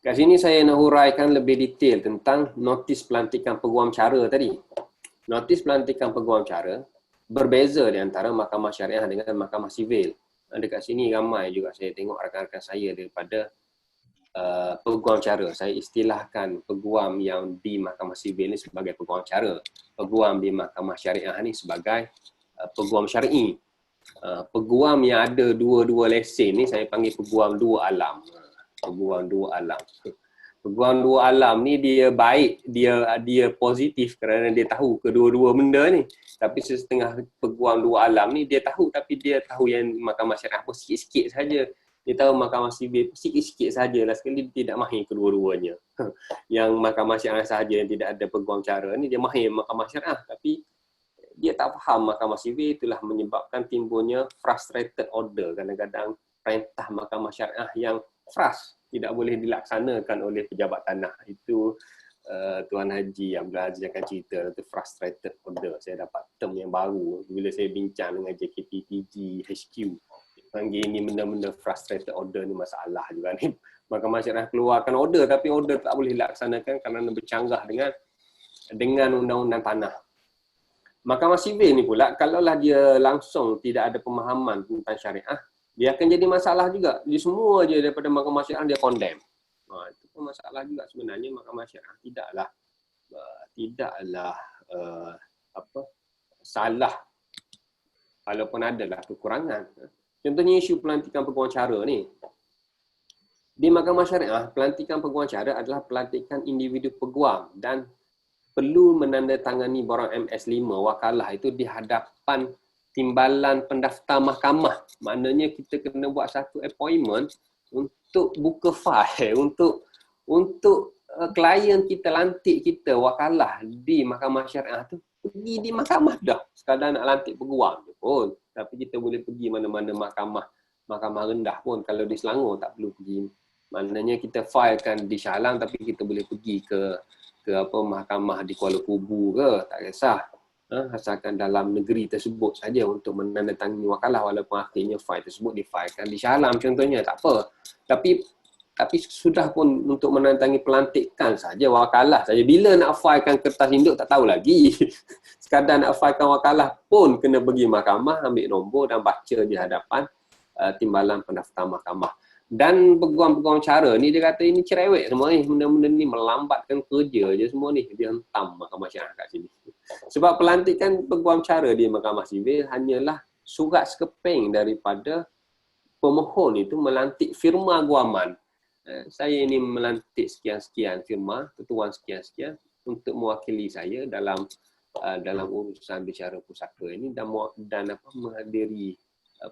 Kat sini saya nak huraikan lebih detail tentang notis pelantikan peguam cara tadi. Notis pelantikan peguam cara berbeza di antara mahkamah syariah dengan mahkamah sivil. Dekat sini ramai juga saya tengok rakan-rakan saya daripada peguam cara. Saya istilahkan peguam yang di mahkamah sivil ni sebagai peguam cara. Peguam di mahkamah syariah ni sebagai peguam syar'i. Peguam yang ada dua-dua lesen ni saya panggil peguam dua alam. Peguam dua alam. Peguam dua alam ni dia baik, dia positif kerana dia tahu kedua-dua benda ni. Tapi setengah peguam dua alam ni dia tahu, tapi dia tahu yang mahkamah syariah pun sikit-sikit saja. Dia tahu mahkamah sivil sikit-sikit sajalah, sekali dia tidak mahir kedua-duanya. Yang mahkamah syariah sahaja yang tidak ada peguam cara ni dia mahir mahkamah syariah, tapi dia tak faham mahkamah sivil, itulah menyebabkan timbulnya frustrated order. Kadang-kadang perintah mahkamah syariah yang frust tidak boleh dilaksanakan oleh pejabat tanah. Itu Tuan Haji Abdul Aziz akan cerita, itu frustrated order. Saya dapat term yang baru bila saya bincang dengan JKPTG HQ. Panggil ini benda-benda frustrated order ni masalah juga ni. Mahkamah syariah keluarkan order tapi order tak boleh dilaksanakan kerana bercanggah dengan undang-undang tanah. Mahkamah sivil ni pula, kalaulah dia langsung tidak ada pemahaman tentang syariah, dia akan jadi masalah juga. Dia semua je daripada mahkamah syariah dia condemn. Itu pun masalah juga sebenarnya. Mahkamah syariah tidaklah salah, walaupun adalah kekurangan. Contohnya isu pelantikan peguam cara ni. Di mahkamah syariah, pelantikan peguam cara adalah pelantikan individu peguam dan perlu menandatangani borang MS5 wakalah itu di hadapan timbalan pendaftar mahkamah. Maknanya kita kena buat satu appointment untuk buka file, untuk klien kita lantik kita wakalah di mahkamah syariah tu pergi di mahkamah dah. Sekadar nak lantik peguam pun. Tapi kita boleh pergi mana-mana mahkamah rendah pun. Kalau di Selangor tak perlu pergi. Maknanya kita filekan di Shah Alam tapi kita boleh pergi ke mahkamah di Kuala Kubu ke, tak kisah. Asalkan dalam negeri tersebut saja untuk menandatangani wakalah, walaupun akhirnya file tersebut difilekan di Shah Alam contohnya, tak apa. Tapi sudah pun untuk menandatangani pelantikan saja wakalah saja. Bila nak filekan kertas induk tak tahu lagi. Sekadar nak filekan wakalah pun kena pergi mahkamah, ambil nombor dan baca di hadapan timbalan pendaftar mahkamah. Dan peguam-peguam cara ni dia kata ini cerewet semua ni, benda-benda ni melambatkan kerja je semua ni, dia hentam mahkamah syariah kat sini. Sebab pelantikan peguam cara di mahkamah sivil hanyalah surat sekeping daripada pemohon itu melantik firma guaman. Saya ini melantik sekian-sekian firma, ketuan sekian-sekian untuk mewakili saya dalam urusan bicara pusaka ini dan menghadiri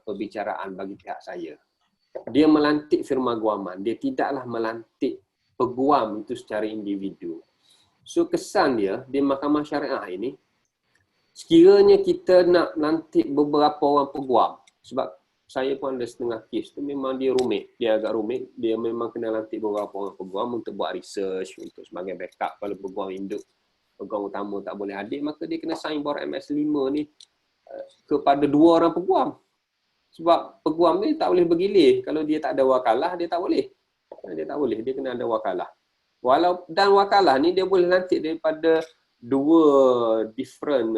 perbicaraan bagi pihak saya. Dia melantik firma guaman, dia tidaklah melantik peguam itu secara individu. So kesan dia di mahkamah syariah ini, sekiranya kita nak lantik beberapa orang peguam, sebab saya pun ada setengah kes tu memang dia rumit, dia agak rumit, dia memang kena lantik beberapa orang peguam untuk buat research, untuk sebagai backup kalau peguam induk, peguam utama tak boleh hadir, maka dia kena sign borang MS5 ni kepada 2 orang peguam. Sebab peguam ni tak boleh bergilir. Kalau dia tak ada wakalah, dia tak boleh. Dia tak boleh, dia kena ada wakalah. Dan wakalah ni dia boleh lantik daripada 2 different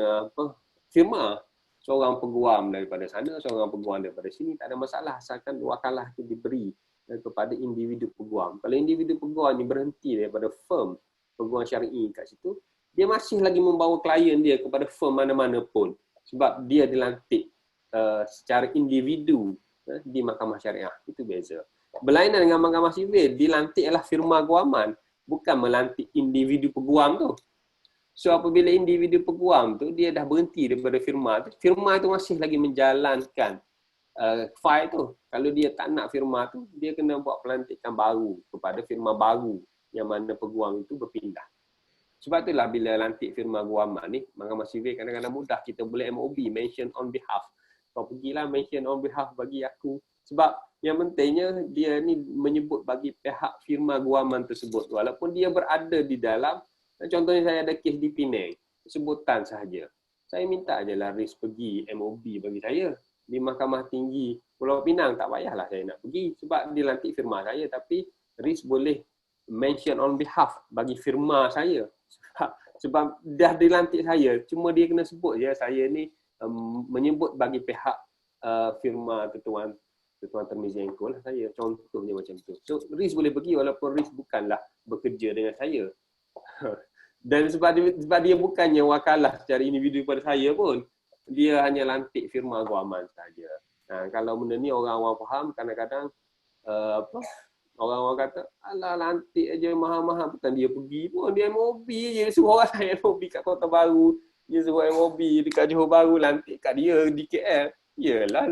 firma. Seorang peguam daripada sana, seorang peguam daripada sini, tak ada masalah. Asalkan wakalah itu diberi kepada individu peguam. Kalau individu peguam ni berhenti daripada firm peguam syar'i kat situ, dia masih lagi membawa klien dia kepada firm mana-mana pun. Sebab dia dilantik secara individu di mahkamah syariah. Itu beza. Berlainan dengan mahkamah sivil, dilantik adalah firma guaman, bukan melantik individu peguam tu. So apabila individu peguam tu dia dah berhenti daripada firma tu masih lagi menjalankan file tu. Kalau dia tak nak firma tu, dia kena buat pelantikan baru kepada firma baru yang mana peguam itu berpindah. Sebab itulah bila lantik firma guaman ni, mahkamah sivil kadang-kadang mudah, kita boleh MOB, mention on behalf. Kau pergilah mention on behalf bagi aku. Sebab yang pentingnya dia ni menyebut bagi pihak firma guaman tersebut. Walaupun dia berada di dalam, contohnya saya ada kes di Penang, sebutan sahaja. Saya minta ajalah RIS pergi MOB bagi saya. Di Mahkamah Tinggi Pulau Pinang tak payahlah saya nak pergi sebab dia lantik firma saya, tapi RIS boleh mention on behalf bagi firma saya. Sebab dah dilantik saya, cuma dia kena sebut je saya ni menyebut bagi pihak firma Tuan Termizenko lah saya. Contohnya macam tu. So Riz boleh pergi walaupun Riz bukanlah bekerja dengan saya. Dan sebab dia bukannya wakalah secara individu pada saya pun, dia hanya lantik firma guaman saja. Kalau benda ni orang-orang faham, kadang-kadang orang-orang kata, alah lantik aja mahal-mahal, bukan dia pergi pun, dia MOB je, dia suruh orang saya MOB kat Kota Baru, dia suruh MOB dekat Johor Bahru, lantik kat dia di KL. Yelah,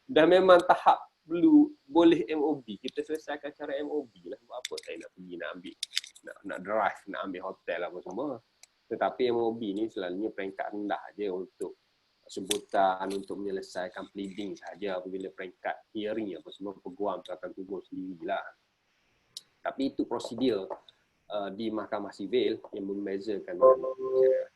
dah memang tahap boleh MOB, kita selesaikan cara MOB lah. Buat apa saya nak pergi nak ambil, nak drive, nak ambil hotel apa semua. Tetapi MOB ni selalunya peringkat rendah je untuk sebutan, untuk menyelesaikan pleading saja. Apabila peringkat hearing apa semua, peguam akan turun sendirilah. Tapi itu prosedur di Mahkamah Sivil yang membezakan dengan Mahkamah Syariah.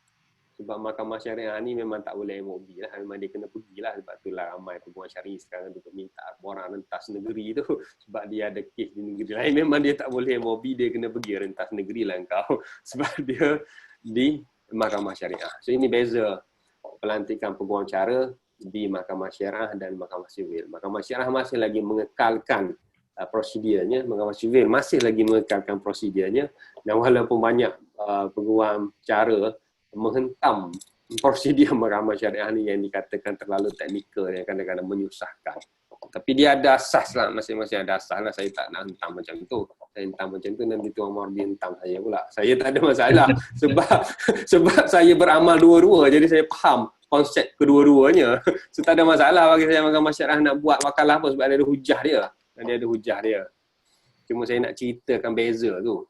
Sebab Mahkamah Syariah ni memang tak boleh MOB lah, memang dia kena pergilah. Sebab itulah ramai peguam syariah sekarang tu minta borang rentas negeri tu. Sebab dia ada kes di negeri lain, memang dia tak boleh MOB, dia kena pergi rentas negeri lah engkau. Sebab dia di Mahkamah Syariah. So ini beza pelantikan peguam cara di Mahkamah Syariah dan Mahkamah Sivil. Mahkamah Syariah masih lagi mengekalkan prosedurnya, Mahkamah Sivil masih lagi mengekalkan prosedurnya, dan walaupun banyak peguam cara menghentam prosedur Mahkamah Syariah ni yang dikatakan terlalu teknikal, yang kadang-kadang menyusahkan. Tapi dia ada asas lah, masing-masing ada asas lah. Saya tak nak hentam macam tu. Saya hentam macam tu nanti Tuan Mardi hentam saya pula. Saya tak ada masalah sebab saya beramal dua-dua, jadi saya faham konsep kedua-duanya. So tak ada masalah bagi saya Mahkamah Syariah nak buat wakalah apa, sebab dia ada hujah dia. Dia ada hujah dia. Cuma saya nak ceritakan beza tu.